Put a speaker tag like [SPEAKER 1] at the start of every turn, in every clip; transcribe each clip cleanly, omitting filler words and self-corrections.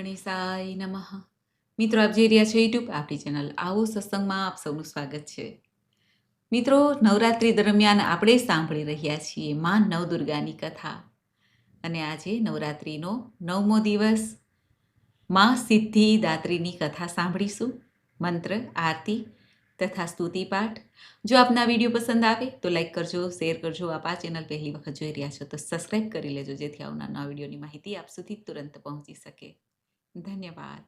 [SPEAKER 1] ગણેશાય નમઃ. મિત્રો, આપ જોઈ રહ્યા છો યુટ્યુબ આપણી ચેનલ આવો સત્સંગમાં આપ સૌનું સ્વાગત છે. મિત્રો, નવરાત્રી દરમિયાન આપણે સાંભળી રહ્યા છીએ માં નવદુર્ગાની કથા. અને આજે નવરાત્રીનો 9મો દિવસ માં સિદ્ધિદાત્રીની કથા સાંભળીશું. મંત્ર, આરતી તથા સ્તુતિ પાઠ. જો આપના વિડીયો પસંદ આવે તો લાઈક કરજો, શેર કરજો. આપ આ ચેનલ પહેલી વખત જોઈ રહ્યા છો તો સબસ્ક્રાઈબ કરી લેજો, જેથી આવનારા વિડીયોની માહિતી આપ સુધી તુરંત પહોંચી શકે. ધન્યવાદ.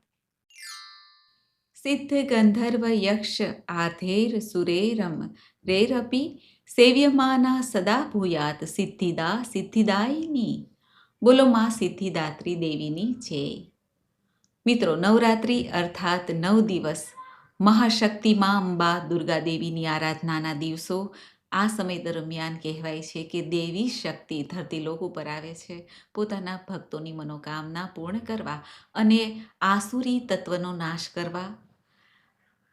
[SPEAKER 1] સિદ્ધ ગંધર્વ યક્ષ આધેર સુરેરમ રેરપી સેવ્યમાના સદા ભૂયાત સિદ્ધિદા સિદ્ધિદાયિની. બોલો માં સિદ્ધિદાત્રી દેવીની જય. મિત્રો, નવરાત્રિ અર્થાત 9 દિવસ મહાશક્તિમાં અંબા દુર્ગા દેવીની આરાધનાના દિવસો. આ સમય દરમિયાન કહેવાય છે કે દેવી શક્તિ ધરતીલોક ઉપર આવે છે પોતાના ભક્તોની મનોકામના પૂર્ણ કરવા અને આસુરી તત્વનો નાશ કરવા.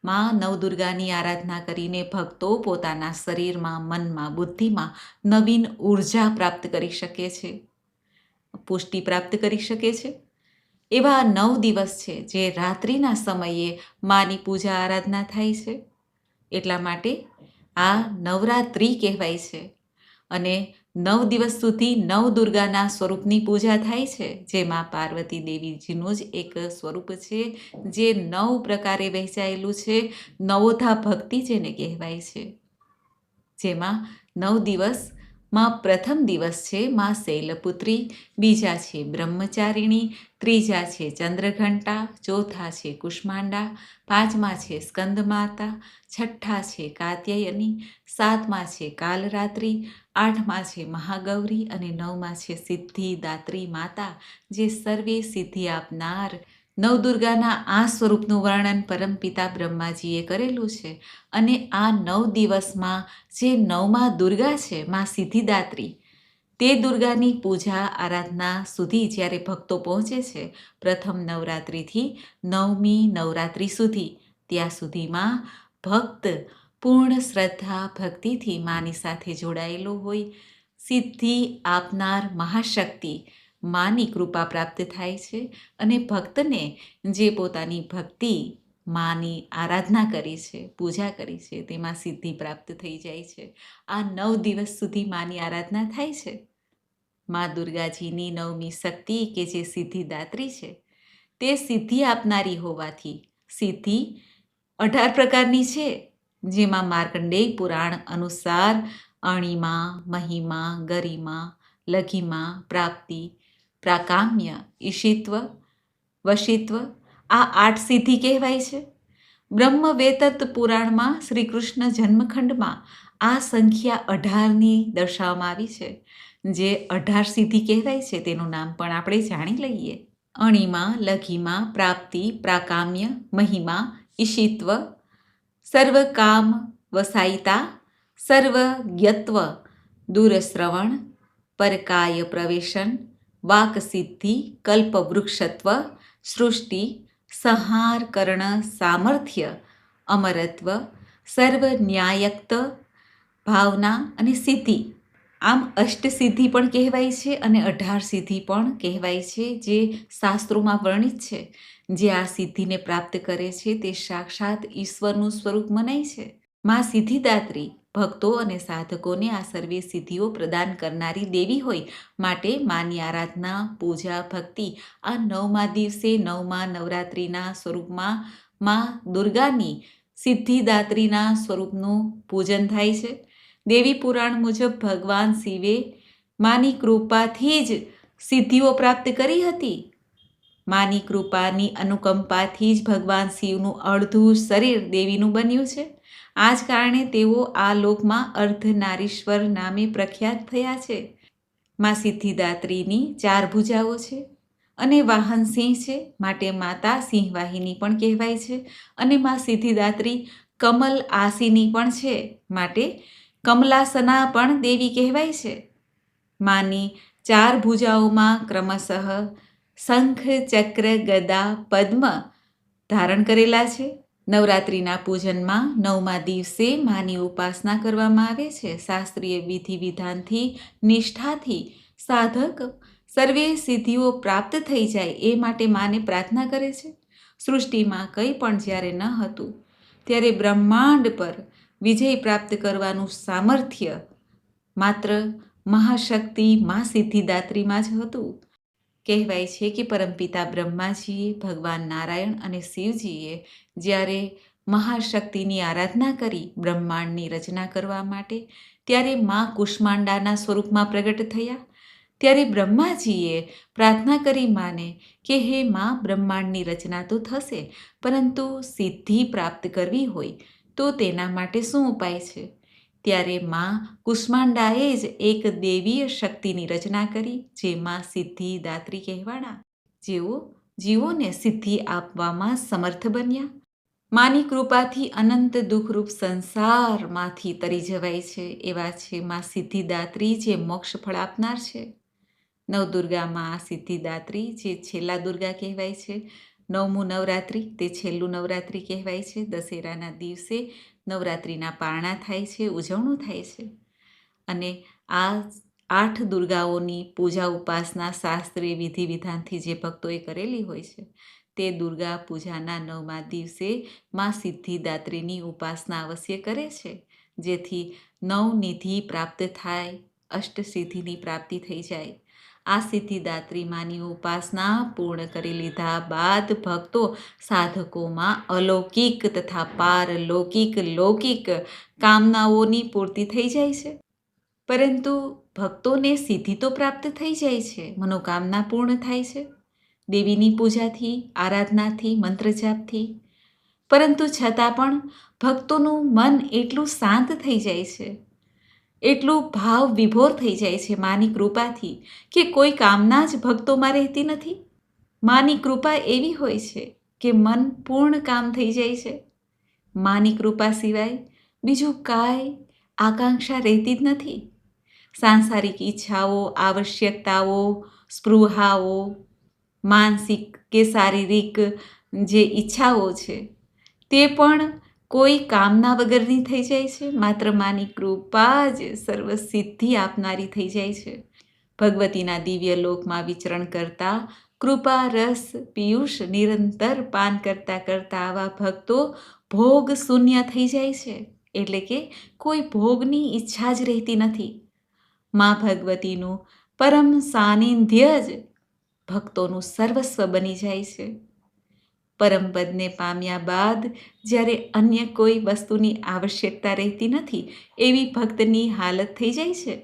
[SPEAKER 1] માં નવદુર્ગાની આરાધના કરીને ભક્તો પોતાના શરીરમાં, મનમાં, બુદ્ધિમાં નવીન ઉર્જા પ્રાપ્ત કરી શકે છે, પુષ્ટિ પ્રાપ્ત કરી શકે છે. એવા 9 દિવસ છે જે રાત્રિના સમયે માની પૂજા આરાધના થાય છે. એટલા માટે આ નવરાત્રિ કહેવાય છે. અને 9 દિવસ સુધી નવદુર્ગાના સ્વરૂપની પૂજા થાય છે, જેમાં પાર્વતી દેવીજીનું જ એક સ્વરૂપ છે, જે 9 પ્રકારે વહેંચાયેલું છે. નવોધા ભક્તિ જેને કહેવાય છે. જેમાં 9 દિવસમાં પ્રથમ દિવસ છે માં શૈલપુત્રી, બીજા છે બ્રહ્મચારિણી, ત્રીજા છે ચંદ્રઘંટા, ચોથા છે કુષ્માંડા, પાંચમા છે સ્કંદમાતા, છઠ્ઠા છે કાત્યાયની, સાતમા છે કાલરાત્રિ, આઠમા છે મહાગૌરી અને નવમા છે સિદ્ધિદાત્રી માતા, જે સર્વે સિદ્ધિ આપનાર નવદુર્ગાના આ સ્વરૂપનું વર્ણન પરમપિતા બ્રહ્માજીએ કરેલું છે. અને આ 9 દિવસમાં જે નવમા દુર્ગા છે માં સિદ્ધિદાત્રી, તે દુર્ગાની પૂજા આરાધના સુધી જ્યારે ભક્તો પહોંચે છે, પ્રથમ નવરાત્રિથી 9મી નવરાત્રિ સુધી, ત્યાં સુધીમાં ભક્ત પૂર્ણ શ્રદ્ધા ભક્તિથી માની સાથે જોડાયેલો હોય. સિદ્ધિ આપનાર મહાશક્તિ માની કૃપા પ્રાપ્ત થાય છે અને ભક્તને જે પોતાની ભક્તિ માની આરાધના કરી છે, પૂજા કરી છે, તેમાં સિદ્ધિ પ્રાપ્ત થઈ જાય છે. આ 9 દિવસ સુધી માની આરાધના થાય છે. માં દુર્ગાજીની 9મી શક્તિ કે જે સિદ્ધિદાત્રી છે, તે સિદ્ધિ આપનારી હોવાથી સિદ્ધિ 18 પ્રકારની છે, જેમાં માર્કંડેય પુરાણ અનુસાર અણિમા, મહિમા, ગરિમા, લઘિમા, પ્રાપ્તિ, પ્રાકામ્ય, ઈશિત્વ, વશિત્વ, આ 8 સિદ્ધિ કહેવાય છે. બ્રહ્મવેતત પુરાણમાં શ્રી કૃષ્ણ જન્મખંડમાં આ સંખ્યા 18ની દર્શાવવામાં આવી છે. જે 18 સિદ્ધિ કહેવાય છે તેનું નામ પણ આપણે જાણી લઈએ. અણિમા, લઘિમા, પ્રાપ્તિ, પ્રાકામ્ય, મહિમા, ઈશિત્વ, સર્વકામ વસાયિતા, સર્વજ્ઞત્વ, દૂરશ્રવણ, પરકાય પ્રવેશન, વાકસિદ્ધિ, કલ્પવૃક્ષત્વ, સૃષ્ટિ, સંહાર કરણ સામર્થ્ય, અમરત્વ, સર્વન્યાયક્ત, ભાવના અને સિદ્ધિ. આમ અષ્ટસિદ્ધિ પણ કહેવાય છે અને 18 સિદ્ધિ પણ કહેવાય છે, જે શાસ્ત્રોમાં વર્ણિત છે. જે આ સિદ્ધિને પ્રાપ્ત કરે છે તે સાક્ષાત ઈશ્વરનું સ્વરૂપ મનાય છે. માં સિદ્ધિદાત્રી ભક્તો અને સાધકોને આ સર્વે સિદ્ધિઓ પ્રદાન કરનારી દેવી હોય માટે માની આરાધના, પૂજા, ભક્તિ આ 9મા દિવસે 9મા નવરાત્રિના સ્વરૂપમાં માં દુર્ગાની સિદ્ધિદાત્રીના સ્વરૂપનું પૂજન થાય છે. દેવી પુરાણ મુજબ ભગવાન શિવે માની કૃપાથી જ સિદ્ધિઓ પ્રાપ્ત કરી હતી. માની કૃપાની અનુકંપાથી જ ભગવાન શિવનું અડધું શરીર દેવીનું બન્યું છે. આ જ કારણે તેઓ આ લોકમાં અર્ધનારીશ્વર નામે પ્રખ્યાત થયા છે. માં સિદ્ધિદાત્રીની 4 ભુજાઓ છે અને વાહન સિંહ છે, માટે માતા સિંહવાહિની પણ કહેવાય છે. અને માં સિદ્ધિદાત્રી કમલ આસીની પણ છે, માટે કમલાસના પણ દેવી કહેવાય છે. માની 4 ભુજાઓમાં ક્રમશઃ શંખ, ચક્ર, ગદા, પદ્મ ધારણ કરેલા છે. નવરાત્રિના પૂજનમાં 9મા દિવસે માની ઉપાસના કરવામાં આવે છે. શાસ્ત્રીય વિધિ વિધાનથી, નિષ્ઠાથી સાધક સર્વે સિદ્ધિઓ પ્રાપ્ત થઈ જાય એ માટે માને પ્રાર્થના કરે છે. સૃષ્ટિમાં કંઈ પણ જ્યારે ન હતું ત્યારે બ્રહ્માંડ પર વિજય પ્રાપ્ત કરવાનું સામર્થ્ય માત્ર મહાશક્તિ મા સિદ્ધિદાત્રીમાં જ હતું. કહેવાય છે કે પરમપિતા બ્રહ્માજીએ, ભગવાન નારાયણ અને શિવજીએ જ્યારે મહાશક્તિની આરાધના કરી બ્રહ્માંડની રચના કરવા માટે, ત્યારે મા કુષ્માંડાના સ્વરૂપમાં પ્રગટ થયા. ત્યારે બ્રહ્માજીએ પ્રાર્થના કરી માને કે હે મા, બ્રહ્માંડની રચના તો થશે, પરંતુ સિદ્ધિ પ્રાપ્ત કરવી હોય તો તેના માટે શું ઉપાય છે? ત્યારે મા કુષ્માંડાએ જ એક દેવીય શક્તિની રચના કરી, જેમાં સિદ્ધિદાત્રી કહેવાણા, જેઓ જીવોને સિદ્ધિ આપવામાં સમર્થ બન્યા. માની કૃપાથી અનંત દુઃખરૂપ સંસારમાંથી તરી જવાય છે એવા છે મા સિદ્ધિદાત્રી, જે મોક્ષ ફળ આપનાર છે. નવદુર્ગામાં આ સિદ્ધિદાત્રી જે છેલ્લા દુર્ગા કહેવાય છે. 9મું નવરાત્રિ તે છેલ્લું નવરાત્રિ કહેવાય છે. દશેરાના દિવસે નવરાત્રિના પારણા થાય છે, ઉજવણું થાય છે. અને આ 8 દુર્ગાઓની પૂજા ઉપાસના શાસ્ત્રીય વિધિ વિધાનથી જે ભક્તોએ કરેલી હોય છે, તે દુર્ગા પૂજાના 9મા દિવસે મા સિદ્ધિદાત્રીની ઉપાસના અવશ્ય કરે છે, જેથી 9 નિધિ પ્રાપ્ત થાય, અષ્ટસિદ્ધિની પ્રાપ્તિ થઈ જાય. આ સિદ્ધિદાત્રી માની ઉપાસના પૂર્ણ કરી લીધા બાદ ભક્તો સાધકોમાં અલૌકિક તથા પારલૌકિક લૌકિક કામનાઓની પૂર્તિ થઈ જાય છે. પરંતુ ભક્તોને સિદ્ધિ તો પ્રાપ્ત થઈ જાય છે, મનોકામના પૂર્ણ થાય છે દેવીની પૂજાથી, આરાધનાથી, મંત્રજાપથી. પરંતુ છતાં પણ ભક્તોનું મન એટલું શાંત થઈ જાય છે, એટલું ભાવ વિભોર થઈ જાય છે માની કૃપાથી, કે કોઈ કામના જ ભક્તોમાં રહેતી નથી. માની કૃપા એવી હોય છે કે મન પૂર્ણ કામ થઈ જાય છે. માની કૃપા સિવાય બીજું કાંઈ આકાંક્ષા રહેતી જ નથી. સાંસારિક ઈચ્છાઓ, આવશ્યકતાઓ, સ્પૃહાઓ, માનસિક કે શારીરિક જે ઈચ્છાઓ છે તે પણ કોઈ કામના વગરની થઈ જાય છે. માત્ર માની કૃપા જ સર્વ સિદ્ધિ આપનારી થઈ જાય છે. ભગવતીના દિવ્ય લોકમાં વિચરણ કરતા, કૃપા રસ પિયુષ નિરંતર પાન કરતા કરતા આવા ભક્તો ભોગ શૂન્ય થઈ જાય છે. એટલે કે કોઈ ભોગની ઈચ્છા જ રહેતી નથી. મા ભગવતીનું પરમ સાનિધ્ય જ ભક્તોનું સર્વસ્વ બની જાય છે. પરમપદને પામ્યા બાદ જ્યારે અન્ય કોઈ વસ્તુની આવશ્યકતા રહેતી નથી, એવી ભક્તની હાલત થઈ જાય છે.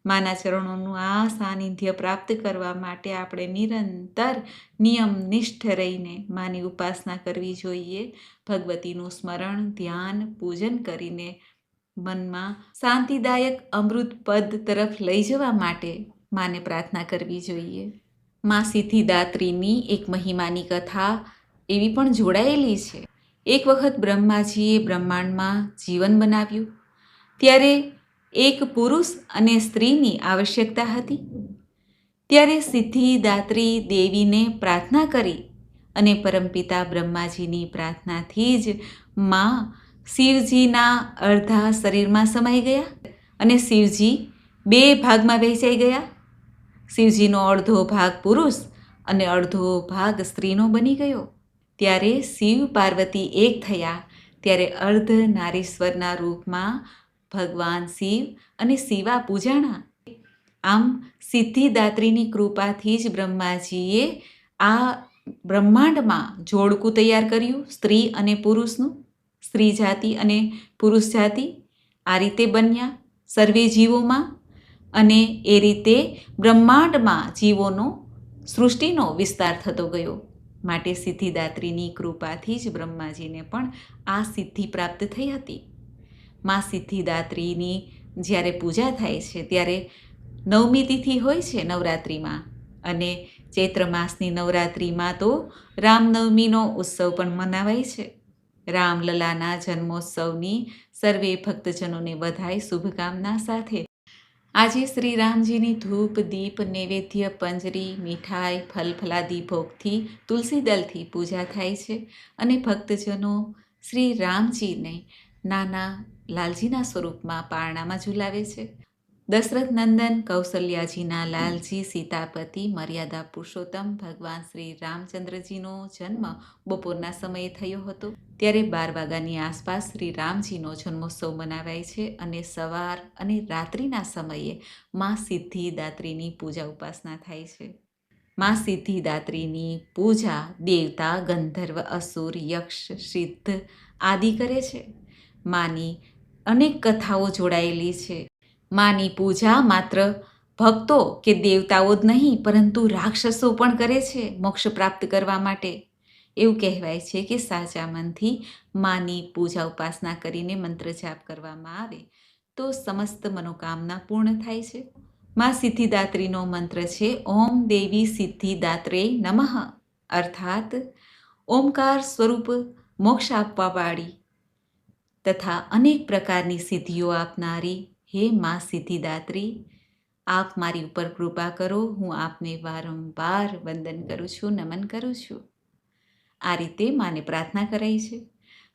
[SPEAKER 1] માના ચરણોનું આ સાનિધ્ય પ્રાપ્ત કરવા માટે આપણે નિરંતર નિયમનિષ્ઠ રહીને માની ઉપાસના કરવી જોઈએ. ભગવતીનું સ્મરણ, ધ્યાન, પૂજન કરીને મનમાં શાંતિદાયક અમૃત પદ તરફ લઈ જવા માટે માને પ્રાર્થના કરવી જોઈએ. મા સિદ્ધિદાત્રીની એક મહિમાની કથા એવી પણ જોડાયેલી છે. એક વખત બ્રહ્માજીએ બ્રહ્માંડમાં જીવન બનાવ્યું, ત્યારે એક પુરુષ અને સ્ત્રીની આવશ્યકતા હતી. ત્યારે સિદ્ધિદાત્રી દેવીને પ્રાર્થના કરી અને પરમપિતા બ્રહ્માજીની પ્રાર્થનાથી જ મા શિવજીના અડધા શરીરમાં સમાઈ ગયા અને શિવજી 2 ભાગમાં વહેંચાઈ ગયા. શિવજીનો અડધો ભાગ પુરુષ અને અડધો ભાગ સ્ત્રીનો બની ગયો. ત્યારે શિવ પાર્વતી એક થયા. ત્યારે અર્ધ નારીશ્વરના રૂપમાં ભગવાન શિવ અને શિવા પૂજાણા. આમ સિદ્ધિદાત્રીની કૃપાથી જ બ્રહ્માજીએ આ બ્રહ્માંડમાં જોડકું તૈયાર કર્યું, સ્ત્રી અને પુરુષનું. સ્ત્રી જાતિ અને પુરુષ જાતિ આ રીતે બન્યા સર્વે જીવોમાં, અને એ રીતે બ્રહ્માંડમાં જીવોનો, સૃષ્ટિનો વિસ્તાર થતો ગયો. માટે સિદ્ધિદાત્રીની કૃપાથી જ બ્રહ્માજીને પણ આ સિદ્ધિ પ્રાપ્ત થઈ હતી. મા સિદ્ધિદાત્રીની જ્યારે પૂજા થાય છે ત્યારે 9મી તિથિ હોય છે નવરાત્રિમાં, અને ચૈત્ર માસની નવરાત્રિમાં તો રામનવમીનો ઉત્સવ પણ મનાવાય છે. રામલલાના જન્મોત્સવની સર્વે ભક્તજનોને વધાય શુભકામના સાથે આજે શ્રી રામજીની ધૂપ, દીપ, નૈવેદ્ય, પંજરી, મીઠાઈ, ફલ ફલાદી ભોગથી, તુલસી દલથી પૂજા થાય છે. અને ભક્તજનો શ્રી રામજીને નાના લાલજીના સ્વરૂપમાં પારણામાં ઝુલાવે છે. દશરથ નંદન કૌશલ્યાજીના લાલજી સીતાપતિ મર્યાદા પુરુષોત્તમ ભગવાન શ્રી રામચંદ્રજીનો જન્મ બપોરના સમયે થયો હતો. ત્યારે 12 વાગ્યાની આસપાસ શ્રી રામજીનો જન્મોત્સવ મનાવાય છે અને સવાર અને રાત્રિના સમયે મા સિદ્ધિદાત્રીની પૂજા ઉપાસના થાય છે. મા સિદ્ધિદાત્રીની પૂજા દેવતા, ગંધર્વ, અસુર, યક્ષ, સિદ્ધ આદિ કરે છે. માની અનેક કથાઓ જોડાયેલી છે. માની પૂજા માત્ર ભક્તો કે દેવતાઓ જ નહીં પરંતુ રાક્ષસો પણ કરે છે મોક્ષ પ્રાપ્ત કરવા માટે. એવું કહેવાય છે કે સાચા મનથી માની પૂજા ઉપાસના કરીને મંત્ર જાપ કરવામાં આવે તો સમસ્ત મનોકામના પૂર્ણ થાય છે. મા સિદ્ધિદાત્રીનો મંત્ર છે ઓમ દેવી સિદ્ધિદાત્રે નમઃ, અર્થાત ઓમકાર સ્વરૂપ મોક્ષ આપવાવાળી તથા અનેક પ્રકારની સિદ્ધિઓ આપનારી હે મા સિદ્ધિદાત્રી, આપ મારી ઉપર કૃપા કરો. હું આપને વારંવાર વંદન કરું છું, નમન કરું છું. આ રીતે માને પ્રાર્થના કરાઈ છે.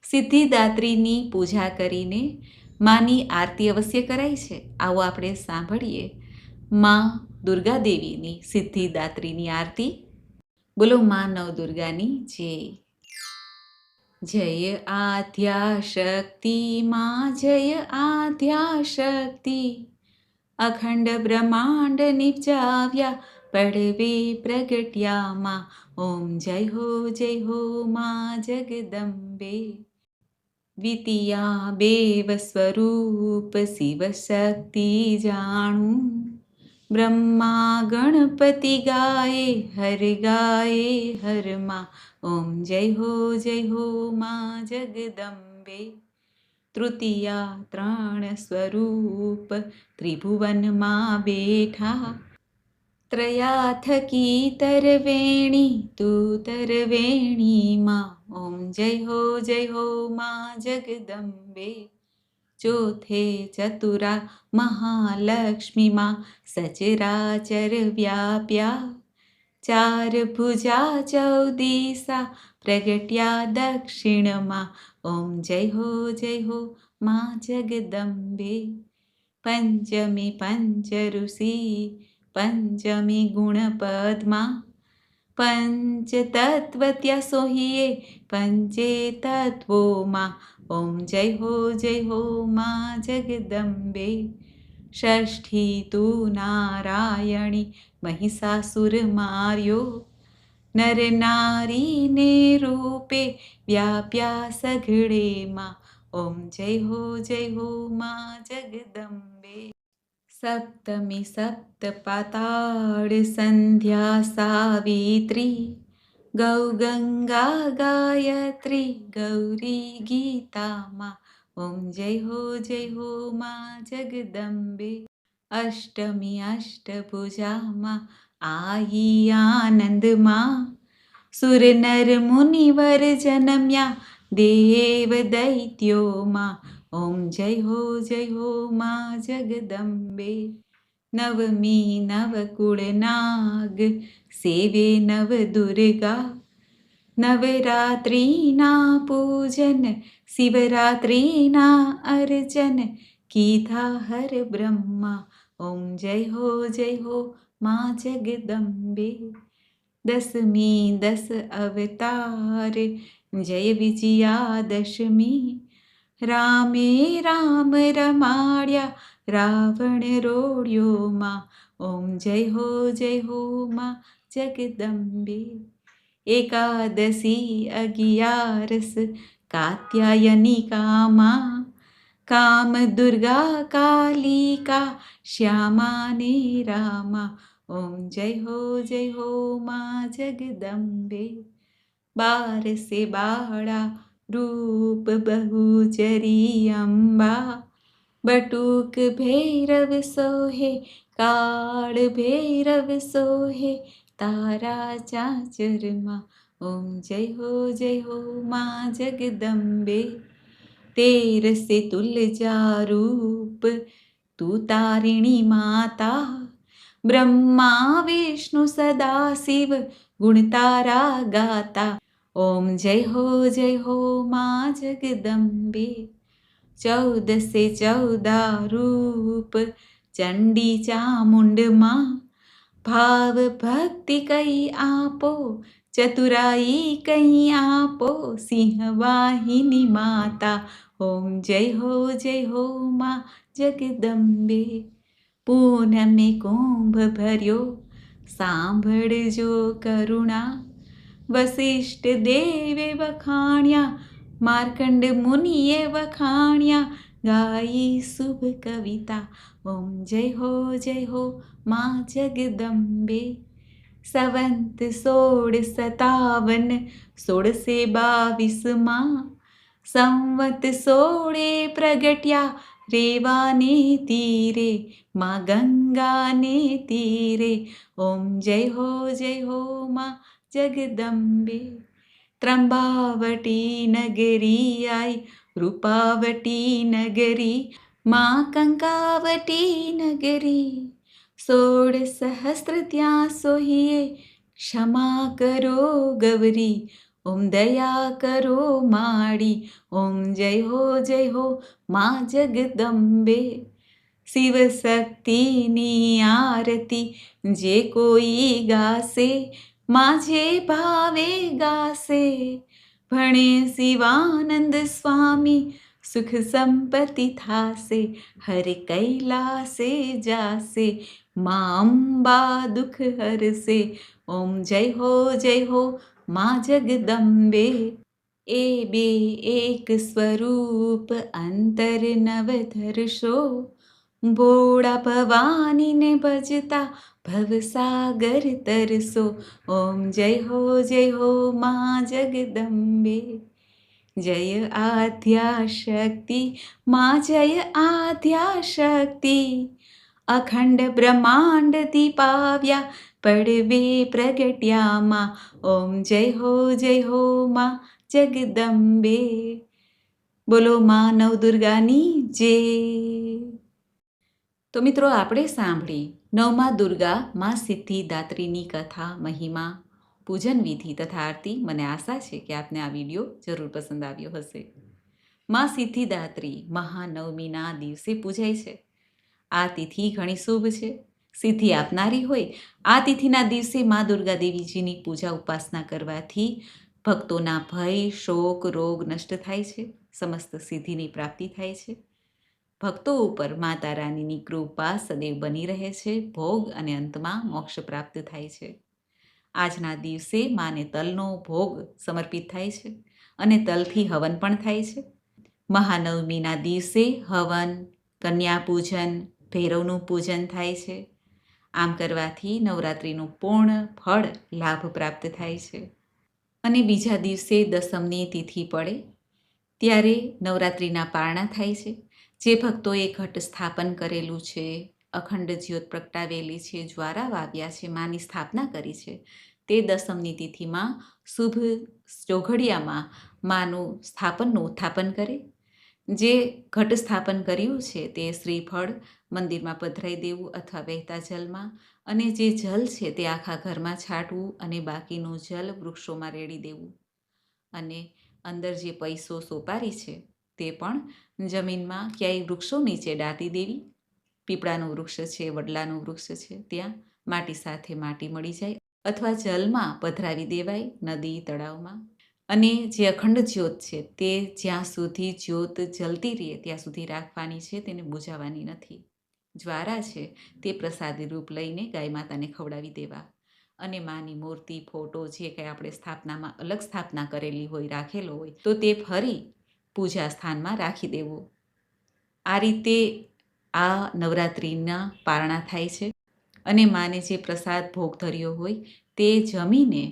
[SPEAKER 1] સિદ્ધિદાત્રીની પૂજા કરીને માની આરતી અવશ્ય કરાય છે. આવો આપણે સાંભળીએ મા દુર્ગા દેવીની સિદ્ધિદાત્રીની આરતી. બોલો મા નવદુર્ગાની જય. જય આદ્યા શક્તિ માં, જય આદ્યા શક્તિ, અખંડ બ્રહ્માંડ નિપજાવ્યા પડવે પ્રગટ્યા માં. ઓમ જય હો માં જગદંબે. દ્વિતીયા બેવ સ્વરૂપ શિવ શક્તિ જાણું, બ્રહ્મા ગણપતિ ગાયે હર માં. ઓમ જય હો માં જગદંબે. તૃતીયા ત્રણ સ્વરૂપ ત્રિભુવનમાં બેઠા, ત્રયા થકી તરવેણી તું તરવેણી માં. ઓમ જય હો માં જગદંબે. ચોથે ચતુરા મહાલક્ષ્મી માં સચરાચર વ્યાપ્યા, ચાર ભુજા ચૌદીસા પ્રગટ્યા દક્ષિણમાં. ઓમ જય હો માં જગદંબે. પંચમી પંચ ઋષિ પંચમી ગુણપદમાં, પંચ તત્વ ત્યાં સોહીએ પંચે તત્વોમાં. ઓમ જય હો માં જગદંબે. ષષ્ઠી તું નારાયણી મહિષાસુર માર્યો, નર નારીને રૂપે વ્યાપ્યા સઘળેમાં. ઓમ જય હો માં જગદંબે. સપ્તમી સપ્ત પાતાળ સંધ્યા સાવિત્રી, ગૌ ગંગા ગાયત્રી ગૌરી ગીતામાં. ઓમ જય હો માં જગદંબે. અષ્ટમી અષ્ટભુજામાં આઈ આનંદમાં, સુર નર મુનિવર જનમ્યા દેવ દૈત્યોમાં. ઓમ જય હો માં જગદંબે. નવમી નવકુળ નાગ સેવે નવ દુર્ગા, નવરાત્રિના પૂજન શિવરાત્રિના અર્ચન કીધા હર બ્રહ્મા. ઓમ જય હો માં જગદંબે. દસમી દસ અવતાર જય વિજયાદશમી, રામે રામ રમાડ્યા રાવણ રોડ્યોમાં. ઓમ જય હો માં જગદંબે. એકાદશી અગિયારસ કાત્યાયનિકામાં, કામ દુર્ગા કાલિકા શ્યામા ને રામા. ઓમ જય હો માં જગદંબે. બારસે બાળા રૂપ બહુચરી અંબા, બટુક ભૈરવ સોહે કાળ ભૈરવ સોહે તારા ચાચરમાં. ઓમ જય હો માં જગદંબે. તેરસે તુલજા રૂપ તું તારિણી માતા, બ્રહ્મા વિષ્ણુ સદા શિવ ગુણ તારા ગાતા. ઓમ જય હો માં જગદંબે. ચૌદસે ચૌદા રૂપ ચંડી ચામુંડમાં ભાવ ભક્તિ કઈ આપો, ચતુરાઈ કઈ આપો, સિંહ વાહિની માતા. ઓમ જય હો માં જગદંબે. પૂનમે કુંભ ભર્યો, સાંભળજો કરુણા, વસિષ્ઠ દેવે વખાણ્યા, માર્કંડ મુનિએ વખાણ્યા, ગાઈ શુભ કવિતા. ઓમ જય હો માં જગદંબે. સંવંત 1657 1622 સંવત 16 પ્રગટ્યા, રેવાને તીરે માં ગંગાને તીરે. ઓમ જય હો માં જગદંબે. ત્રંબાવટી નગરી આઈ, રૂપાવટી નગરી માં કંકાવટી નગરી. 16 સહસ્ત્ર ત્યાં સોહીએ, ક્ષમા કરો ગૌરી, ઓમ દયા કરો માડી. ઓમ જય હો માં જગદંબે. શિવ શક્તિની આરતી જે કોઈ ગાશે, માঝે ભાવે ગાશે. ભણે શિવાનંદ સ્વામી, સુખ સંપત્તિ થાશે, હરે કૈલાસે જાશે, માં અંબા દુઃખ હરશે. ઓમ જય હો માં જગદંબે. એ બે એક સ્વરૂપ અંતર નવ ધરશો, ભોળા ભવાનીને ભજતા ભવસાગર તરશો. ઓમ જય હો માં જગદંબે. જય આદ્યા શક્તિ માં, જય આદ્યા શક્તિ. અખંડ બ્રહ્માંડ દીપાવ્યા, પડવે પ્રગટ્યામાં. ઓમ જય હો માં જગદંબે. બોલો માં નવદુર્ગાની જય. તો મિત્રો, આપણે સાંભળી નવમા દુર્ગા માં સિદ્ધિદાત્રીની કથા, મહિમા, પૂજન વિધિ તથા આરતી. મને આશા છે કે આપને આ વિડીયો જરૂર પસંદ આવ્યો હશે. માં સિદ્ધિદાત્રી મહાનવમીના દિવસે પૂજાય છે. આ તિથિ ઘણી શુભ છે, સિદ્ધિ આપનારી હોય. આ તિથિના દિવસે માં દુર્ગા દેવીજીની પૂજા ઉપાસના કરવાથી ભક્તોના ભય, શોક, રોગ નષ્ટ થાય છે, સમસ્ત સિદ્ધિની પ્રાપ્તિ થાય છે. ભક્તો ઉપર માતા રાનીની કૃપા સદૈવ બની રહે છે. ભોગ અને અંતમાં મોક્ષ પ્રાપ્ત થાય છે. આજના દિવસે માને તલનો ભોગ સમર્પિત થાય છે અને તલથી હવન પણ થાય છે. મહાનવમીના દિવસે હવન, કન્યા પૂજન, ભૈરવનું પૂજન થાય છે. આમ કરવાથી નવરાત્રિનું પૂર્ણ ફળ લાભ પ્રાપ્ત થાય છે. અને બીજા દિવસે દસમની તિથિ પડે ત્યારે નવરાત્રિના પારણા થાય છે. જે ભક્તોએ ઘટ સ્થાપન કરેલું છે, અખંડ જ્યોત પ્રગટાવેલી છે, જ્વારા વાવ્યા છે, માની સ્થાપના કરી છે, તે દસમની તિથિમાં શુભ ચોઘડિયામાં માનું સ્થાપનનું ઉત્થાપન કરે. જે ઘટ સ્થાપન કર્યું છે તે શ્રીફળ મંદિરમાં પધરાઈ દેવું અથવા વહેતા જલમાં, અને જે જલ છે તે આખા ઘરમાં છાંટવું અને બાકીનું જલ વૃક્ષોમાં રેડી દેવું. અને અંદર જે પૈસો સોપારી છે તે પણ જમીનમાં ક્યાંય વૃક્ષો નીચે દાટી દેવી. પીપળાનું વૃક્ષ છે, વડલાનું વૃક્ષ છે, ત્યાં માટી સાથે માટી મળી જાય અથવા જલમાં પધરાવી દેવાય, નદી, તળાવમાં. અને જે અખંડ જ્યોત છે તે જ્યાં સુધી જ્યોત જલતી રહે ત્યાં સુધી રાખવાની છે, તેને બુઝાવવાની નથી. જ્વારા છે તે પ્રસાદી રૂપ લઈને ગાય માતાને ખવડાવી દેવા. અને માની મૂર્તિ, ફોટો જે કંઈ આપણે સ્થાપનામાં અલગ સ્થાપના કરેલી હોય, રાખેલો હોય, તો તે ફરી પૂજા સ્થાનમાં રાખી દેવો. આ રીતે આ નવરાત્રિના પારણા થાય છે. અને માને જે પ્રસાદ ભોગ ધર્યો હોય તે જમીને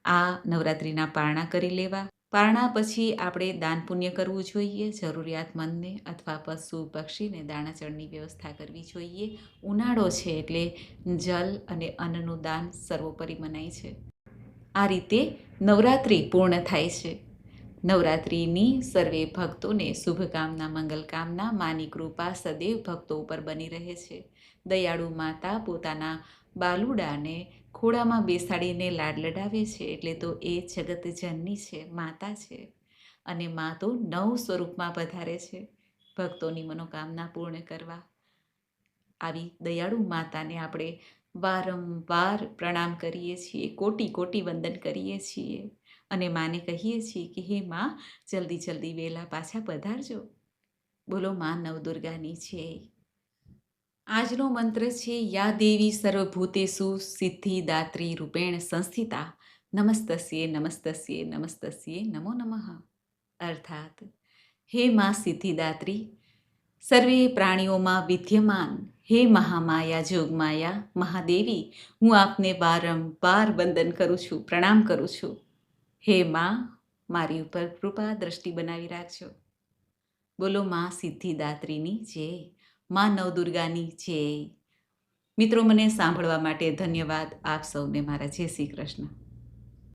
[SPEAKER 1] આ નવરાત્રિના પારણા કરી લેવા. પારણા પછી આપણે દાન પુણ્ય કરવું જોઈએ, જરૂરિયાતમંદને અથવા પશુ પક્ષીને દાણાચળની વ્યવસ્થા કરવી જોઈએ. ઉનાળો છે એટલે જલ અને અન્નનું દાન સર્વોપરી મનાય છે. આ રીતે નવરાત્રિ પૂર્ણ થાય છે. નવરાત્રિની સર્વે ભક્તોને શુભકામના, મંગલકામના. માની કૃપા સદૈવ ભક્તો ઉપર બની રહે છે. દયાળુ માતા પોતાના બાલુડાને ખોળામાં બેસાડીને લાડ લડાવે છે, એટલે તો એ જગતજનની છે, માતા છે. અને મા તો 9 સ્વરૂપમાં પધારે છે ભક્તોની મનોકામના પૂર્ણ કરવા. આવી દયાળુ માતાને આપણે વારંવાર પ્રણામ કરીએ છીએ, કોટી કોટી વંદન કરીએ છીએ અને માને કહીએ છીએ કે હે માં, જલ્દી જલ્દી વહેલા પાછા પધારજો. બોલો માં નવદુર્ગાની છે. આજનો મંત્ર છે યા દેવી સર્વભૂતેષુ સિદ્ધિદાત્રી રૂપેણ સંસ્થિતા નમસ્તસ્યે નમસ્તસ્યે નમસ્તસ્યે નમો નમઃ. અર્થાત હે માં સિદ્ધિદાત્રી, સર્વે પ્રાણીઓમાં વિદ્યમાન હે મહામાયા જોગમાયા મહાદેવી, હું આપને વારંવાર વંદન કરું છું, પ્રણામ કરું છું. હે માં, મારી ઉપર કૃપા દ્રષ્ટિ બનાવી રાખજો. બોલો માં સિદ્ધિદાત્રીની જય, માં નવદુર્ગાની જય. મિત્રો, મને સાંભળવા માટે ધન્યવાદ. આપ સૌને મારા જય શ્રી કૃષ્ણ.